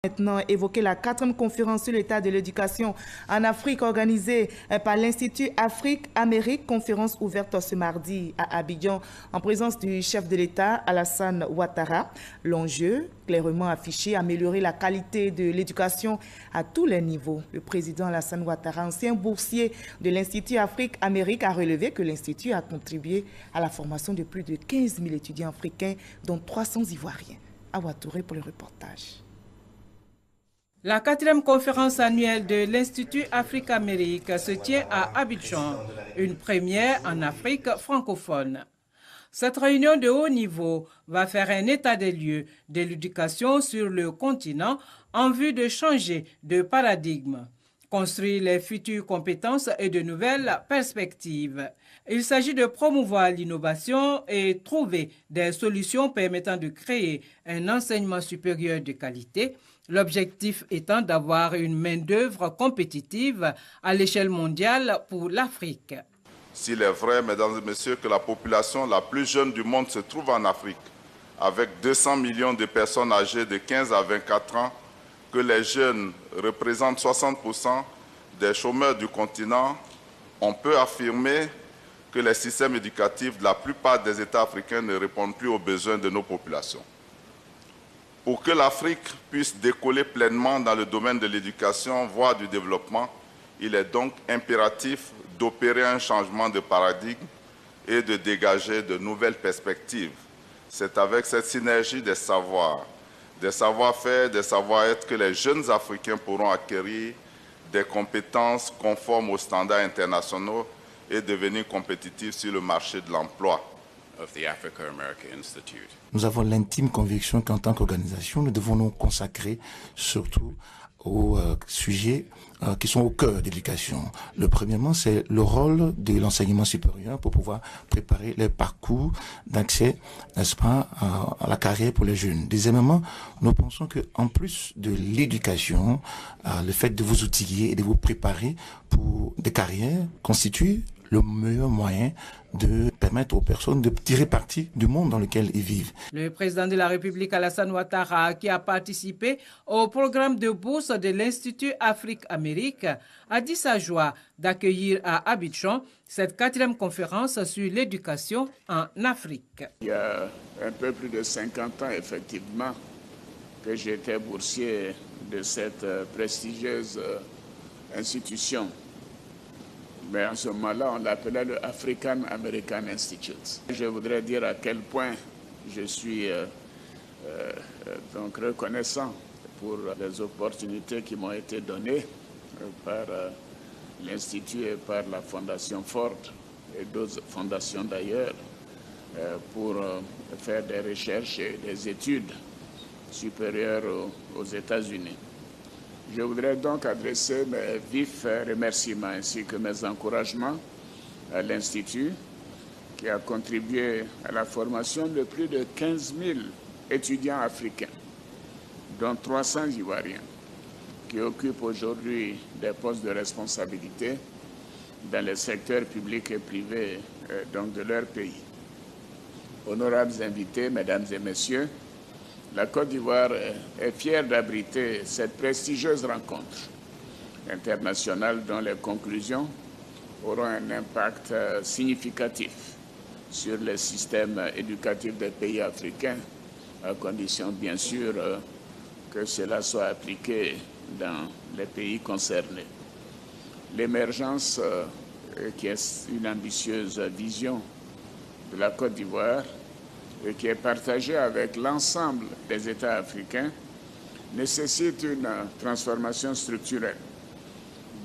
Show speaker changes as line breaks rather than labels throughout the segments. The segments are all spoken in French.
Maintenant, évoquer la 4e conférence sur l'état de l'éducation en Afrique organisée par l'Institut Afrique-Amérique, conférence ouverte ce mardi à Abidjan en présence du chef de l'État Alassane Ouattara. L'enjeu, clairement affiché, améliorer la qualité de l'éducation à tous les niveaux. Le président Alassane Ouattara, ancien boursier de l'Institut Afrique-Amérique, a relevé que l'Institut a contribué à la formation de plus de 15 000 étudiants africains, dont 300 Ivoiriens. Awa Touré pour le reportage.
La 4e conférence annuelle de l'Institut Afrique-Amérique se tient à Abidjan, une première en Afrique francophone. Cette réunion de haut niveau va faire un état des lieux de l'éducation sur le continent en vue de changer de paradigme, construire les futures compétences et de nouvelles perspectives. Il s'agit de promouvoir l'innovation et trouver des solutions permettant de créer un enseignement supérieur de qualité, l'objectif étant d'avoir une main-d'œuvre compétitive à l'échelle mondiale pour l'Afrique.
S'il est vrai, mesdames et messieurs, que la population la plus jeune du monde se trouve en Afrique, avec 200 millions de personnes âgées de 15 à 24 ans, que les jeunes représentent 60% des chômeurs du continent, on peut affirmer que les systèmes éducatifs de la plupart des États africains ne répondent plus aux besoins de nos populations. Pour que l'Afrique puisse décoller pleinement dans le domaine de l'éducation, voire du développement, il est donc impératif d'opérer un changement de paradigme et de dégager de nouvelles perspectives. C'est avec cette synergie des savoirs, des savoir-faire, des savoir-être que les jeunes Africains pourront acquérir des compétences conformes aux standards internationaux et devenir compétitifs sur le marché de l'emploi.
Nous avons l'intime conviction qu'en tant qu'organisation, nous devons nous consacrer surtout aux sujets qui sont au cœur de l'éducation. Le premièrement, c'est le rôle de l'enseignement supérieur pour pouvoir préparer les parcours d'accès, n'est-ce pas, à la carrière pour les jeunes. Deuxièmement, nous pensons qu'en plus de l'éducation, le fait de vous outiller et de vous préparer pour des carrières constitue le meilleur moyen de permettre aux personnes de tirer parti du monde dans lequel ils vivent.
Le président de la République, Alassane Ouattara, qui a participé au programme de bourse de l'Institut Afrique-Amérique, a dit sa joie d'accueillir à Abidjan cette 4e conférence sur l'éducation en Afrique.
Il y a un peu plus de 50 ans, effectivement, que j'étais boursier de cette prestigieuse institution. Mais en ce moment-là, on l'appelait le African American Institute. Je voudrais dire à quel point je suis donc reconnaissant pour les opportunités qui m'ont été données par l'Institut et par la Fondation Ford et d'autres fondations d'ailleurs pour faire des recherches et des études supérieures aux États-Unis. Je voudrais donc adresser mes vifs remerciements ainsi que mes encouragements à l'Institut qui a contribué à la formation de plus de 15 000 étudiants africains, dont 300 Ivoiriens, qui occupent aujourd'hui des postes de responsabilité dans les secteurs publics et privés donc de leur pays. Honorables invités, mesdames et messieurs, la Côte d'Ivoire est fière d'abriter cette prestigieuse rencontre internationale dont les conclusions auront un impact significatif sur les systèmes éducatifs des pays africains, à condition bien sûr que cela soit appliqué dans les pays concernés. L'émergence, qui est une ambitieuse vision de la Côte d'Ivoire, et qui est partagé avec l'ensemble des États africains, nécessite une transformation structurelle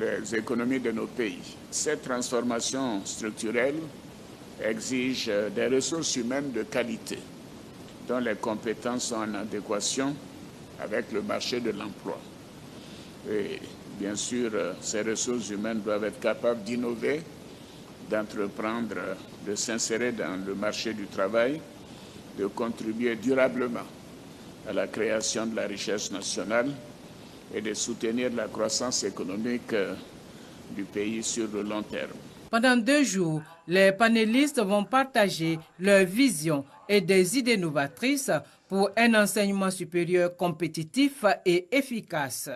des économies de nos pays. Cette transformation structurelle exige des ressources humaines de qualité, dont les compétences sont en adéquation avec le marché de l'emploi. Et bien sûr, ces ressources humaines doivent être capables d'innover, d'entreprendre, de s'insérer dans le marché du travail, de contribuer durablement à la création de la richesse nationale et de soutenir la croissance économique du pays sur le long terme.
Pendant 2 jours, les panélistes vont partager leurs visions et des idées novatrices pour un enseignement supérieur compétitif et efficace.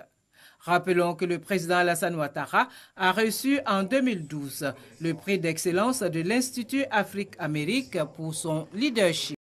Rappelons que le président Alassane Ouattara a reçu en 2012 le prix d'excellence de l'Institut Afrique-Amérique pour son leadership.